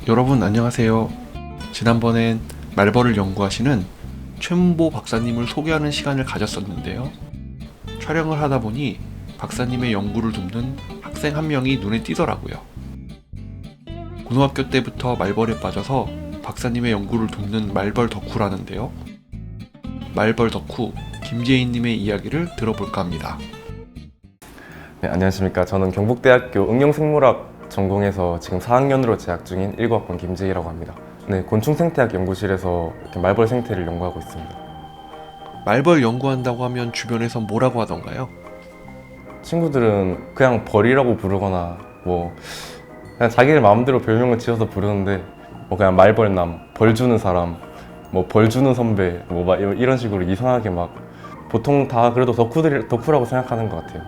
여러분 안녕하세요. 지난번엔 말벌을 연구하시는 최문보 박사님을 소개하는 시간을 가졌었는데요. 촬영을 하다 보니 박사님의 연구를 돕는 학생 한 명이 눈에 띄더라고요. 고등학교 때부터 말벌에 빠져서 박사님의 연구를 돕는 말벌 덕후라는데요. 말벌 덕후 김재인님의 이야기를 들어볼까 합니다. 네, 안녕하십니까. 저는 경북대학교 응용생물학 전공해서 지금 4학년으로 재학 중인 19학번 김재희라고 합니다. 네, 곤충생태학 연구실에서 이렇게 말벌 생태를 연구하고 있습니다. 말벌 연구한다고 하면 주변에서 뭐라고 하던가요? 친구들은 그냥 벌이라고 부르거나 그냥 자기들 마음대로 별명을 지어서 부르는데 그냥 말벌남, 벌 주는 사람, 벌 주는 선배 막 이런 식으로 이상하게 막 보통 다 그래도 덕후라고 생각하는 것 같아요.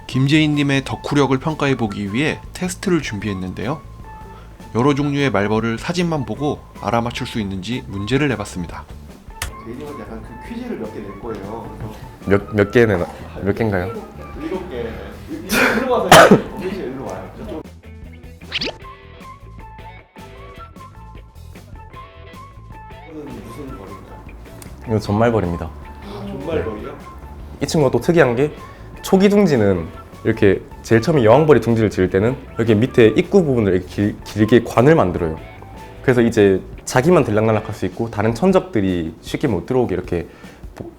김재인님의 덕후력을 평가해보기 위해 테스트를 준비했는데요. 여러 종류의 말벌을 사진만 보고 알아맞힐 수 있는지 문제를 내봤습니다. 개인적으로 약간 그 퀴즈를 몇 개 낼 거예요. 몇 개인가요? 7개. 일로 와서 퀴즈 일로 와요. 저쪽. 이거는 무슨 벌인가요? 이거 전말벌입니다. 존말벌이요? 이 친구가 또 특이한 게 초기 둥지는 이렇게 제일 처음에 여왕벌이 둥지를 지을 때는 여기 밑에 입구 부분을 이렇게 길게 관을 만들어요. 그래서 이제 자기만 들락날락할 수 있고 다른 천적들이 쉽게 못 들어오게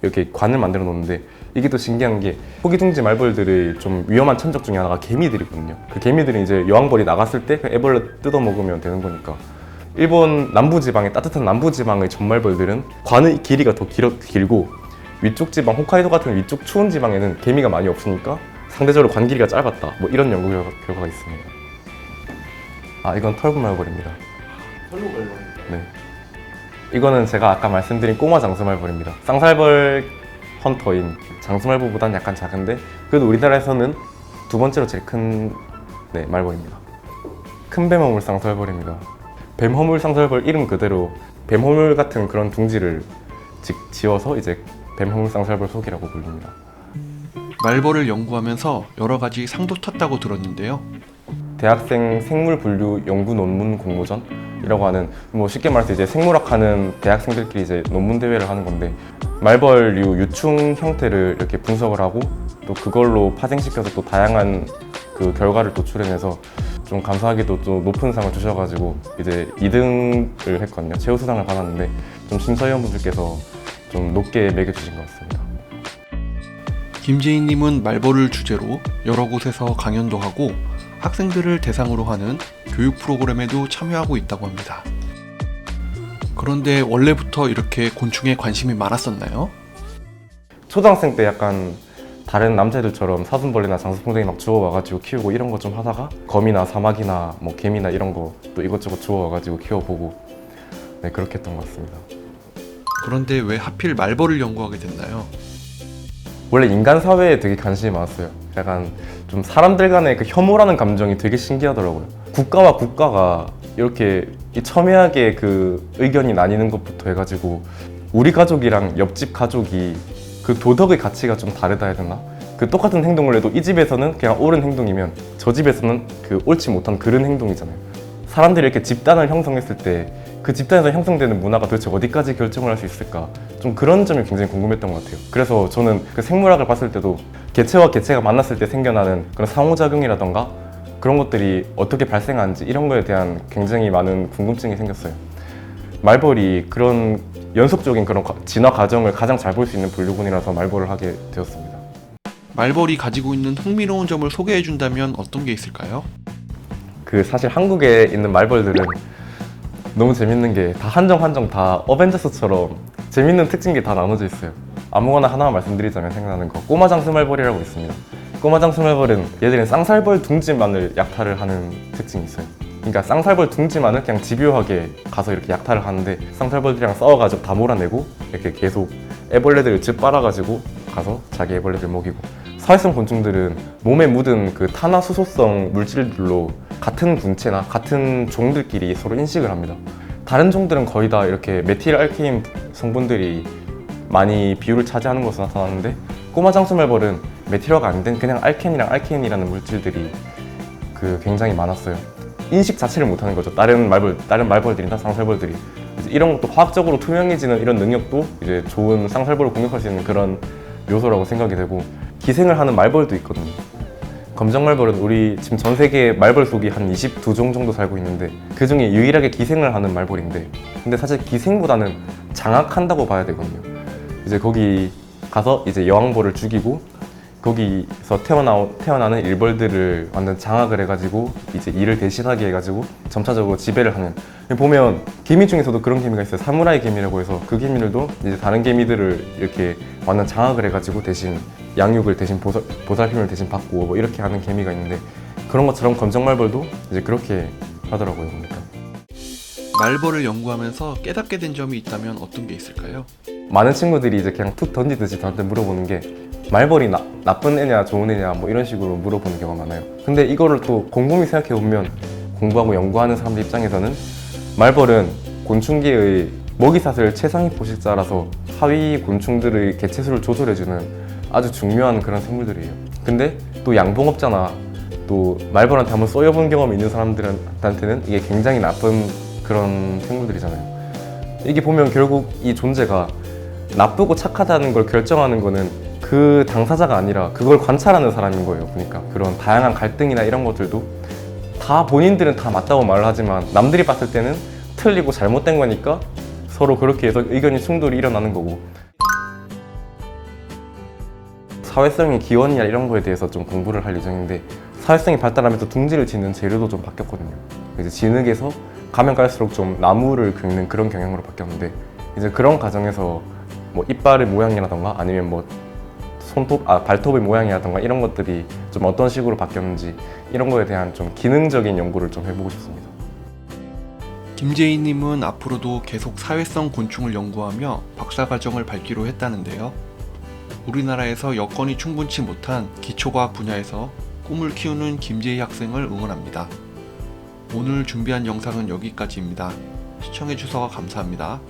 이렇게 관을 만들어 놓는데, 이게 또 신기한 게 초기 둥지 말벌들의 좀 위험한 천적 중에 하나가 개미들이거든요. 그 개미들이 이제 여왕벌이 나갔을 때 그 애벌레 뜯어 먹으면 되는 거니까. 일본 남부지방의 따뜻한 남부지방의 전말벌들은 관의 길이가 더 길고 위쪽 지방, 홋카이도 같은 위쪽 추운 지방에는 개미가 많이 없으니까 상대적으로 관 길이가 짧았다. 이런 연구 결과가 있습니다. 이건 털구 말벌입니다. 설로벌벌. 네. 이거는 제가 아까 말씀드린 꼬마 장수말벌입니다. 쌍살벌 헌터인 장수말벌보다는 약간 작은데 그래도 우리나라에서는 두 번째로 제일 큰 말벌입니다. 큰 뱀허물 쌍살벌입니다. 뱀허물 쌍살벌 이름 그대로 뱀허물 같은 그런 둥지를 지어서 이제 뱀허물 쌍살벌 속이라고 불립니다. 말벌을 연구하면서 여러 가지 상도 탔다고 들었는데요. 대학생 생물 분류 연구 논문 공모전이라고 하는, 쉽게 말해서 이제 생물학 하는 대학생들끼리 이제 논문 대회를 하는 건데, 말벌류 유충 형태를 이렇게 분석을 하고 또 그걸로 파생시켜서 또 다양한 그 결과를 도출해내서 좀 감사하게도 또 높은 상을 주셔가지고 이제 2등을 했거든요. 최우수상을 받았는데 좀 심사위원분들께서 좀 높게 매겨주신 것 같습니다. 김재인님은 말벌을 주제로 여러 곳에서 강연도 하고 학생들을 대상으로 하는 교육 프로그램에도 참여하고 있다고 합니다. 그런데 원래부터 이렇게 곤충에 관심이 많았었나요? 초등학생 때 약간 다른 남자애들처럼 사슴벌레나 장수풍뎅이 막 주워와가지고 키우고 이런 거 좀 하다가 거미나 사마귀나 개미나 이런 거 또 이것저것 주워와가지고 키워보고 그렇게 했던 것 같습니다. 그런데 왜 하필 말벌을 연구하게 됐나요? 원래 인간 사회에 되게 관심이 많았어요. 약간 좀 사람들 간의 그 혐오라는 감정이 되게 신기하더라고요. 국가와 국가가 이렇게 첨예하게 그 의견이 나뉘는 것부터 해가지고 우리 가족이랑 옆집 가족이 그 도덕의 가치가 좀 다르다 해야 되나? 그 똑같은 행동을 해도 이 집에서는 그냥 옳은 행동이면 저 집에서는 그 옳지 못한 그른 행동이잖아요. 사람들이 이렇게 집단을 형성했을 때 그 집단에서 형성되는 문화가 도대체 어디까지 결정을 할 수 있을까? 좀 그런 점이 굉장히 궁금했던 것 같아요. 그래서 저는 그 생물학을 봤을 때도 개체와 개체가 만났을 때 생겨나는 그런 상호작용이라던가 그런 것들이 어떻게 발생하는지 이런 거에 대한 굉장히 많은 궁금증이 생겼어요. 말벌이 그런 연속적인 그런 진화 과정을 가장 잘 볼 수 있는 분류군이라서 말벌을 하게 되었습니다. 말벌이 가지고 있는 흥미로운 점을 소개해준다면 어떤 게 있을까요? 사실 한국에 있는 말벌들은 너무 재밌는 게 다 한정 다 어벤져스처럼 재밌는 특징이 다 나눠져 있어요. 아무거나 하나만 말씀드리자면 생각나는 거, 꼬마 장수말벌이라고 있습니다. 꼬마 장수말벌은 얘들은 쌍살벌 둥지만을 약탈을 하는 특징이 있어요. 그러니까 쌍살벌 둥지만을 그냥 집요하게 가서 이렇게 약탈을 하는데 쌍살벌들이랑 싸워가지고 다 몰아내고 이렇게 계속 애벌레들을 즉 빨아가지고 가서 자기 애벌레들 먹이고, 사회성 곤충들은 몸에 묻은 그 탄화수소성 물질들로 같은 군체나 같은 종들끼리 서로 인식을 합니다. 다른 종들은 거의 다 이렇게 메틸 알케인 성분들이 많이 비율을 차지하는 것으로 나타나는데 꼬마 장수말벌은 메틸화가 안 된 그냥 알켄이랑 알케인이라는 물질들이 굉장히 많았어요. 인식 자체를 못하는 거죠. 다른 말벌들이나 쌍살벌들이. 이제 이런 것도 화학적으로 투명해지는 이런 능력도 이제 좋은 쌍살벌을 공격할 수 있는 그런 요소라고 생각이 되고, 기생을 하는 말벌도 있거든요. 검정말벌은 우리 지금 전 세계 말벌 속이 한 22종 정도 살고 있는데 그 중에 유일하게 기생을 하는 말벌인데, 근데 사실 기생보다는 장악한다고 봐야 되거든요. 이제 거기 가서 이제 여왕벌을 죽이고 거기서 태어나는 일벌들을 완전 장악을 해가지고 이제 일을 대신하게 해가지고 점차적으로 지배를 하는. 보면 개미 중에서도 그런 개미가 있어요. 사무라이 개미라고 해서 그 개미들도 이제 다른 개미들을 이렇게 완전 장악을 해가지고 대신 양육을 대신 보살핌을 대신 받고 뭐 이렇게 하는 개미가 있는데, 그런 것처럼 검정말벌도 이제 그렇게 하더라고요. 보니까 말벌을 연구하면서 깨닫게 된 점이 있다면 어떤 게 있을까요? 많은 친구들이 이제 그냥 툭 던지듯이 저한테 물어보는 게, 말벌이 나쁜 애냐 좋은 애냐 뭐 이런 식으로 물어보는 경우가 많아요. 근데 이거를 또 곰곰이 생각해 보면, 공부하고 연구하는 사람들 입장에서는 말벌은 곤충계의 먹이사슬 최상위 포식자라서 하위 곤충들의 개체수를 조절해주는 아주 중요한 그런 생물들이에요. 근데 또 양봉업자나 또 말벌한테 한번 쏘여본 경험이 있는 사람들한테는 이게 굉장히 나쁜 그런 생물들이잖아요. 이게 보면 결국 이 존재가 나쁘고 착하다는 걸 결정하는 거는 그 당사자가 아니라 그걸 관찰하는 사람인 거예요. 그러니까 그런 다양한 갈등이나 이런 것들도 다 본인들은 다 맞다고 말을 하지만 남들이 봤을 때는 틀리고 잘못된 거니까 서로 그렇게 해서 의견이 충돌이 일어나는 거고. 사회성의 기원이나 이런 거에 대해서 좀 공부를 할 예정인데, 사회성이 발달하면서 둥지를 짓는 재료도 좀 바뀌었거든요. 이제 진흙에서 가면 갈수록 좀 나무를 긁는 그런 경향으로 바뀌었는데, 이제 그런 과정에서 뭐 이빨의 모양이라던가 아니면 뭐 발톱의 모양이라던가 이런 것들이 좀 어떤 식으로 바뀌었는지 이런 거에 대한 좀 기능적인 연구를 좀 해보고 싶습니다. 김재희님은 앞으로도 계속 사회성 곤충을 연구하며 박사과정을 밟기로 했다는데요. 우리나라에서 여건이 충분치 못한 기초과학 분야에서 꿈을 키우는 김재희 학생을 응원합니다. 오늘 준비한 영상은 여기까지입니다. 시청해주셔서 감사합니다.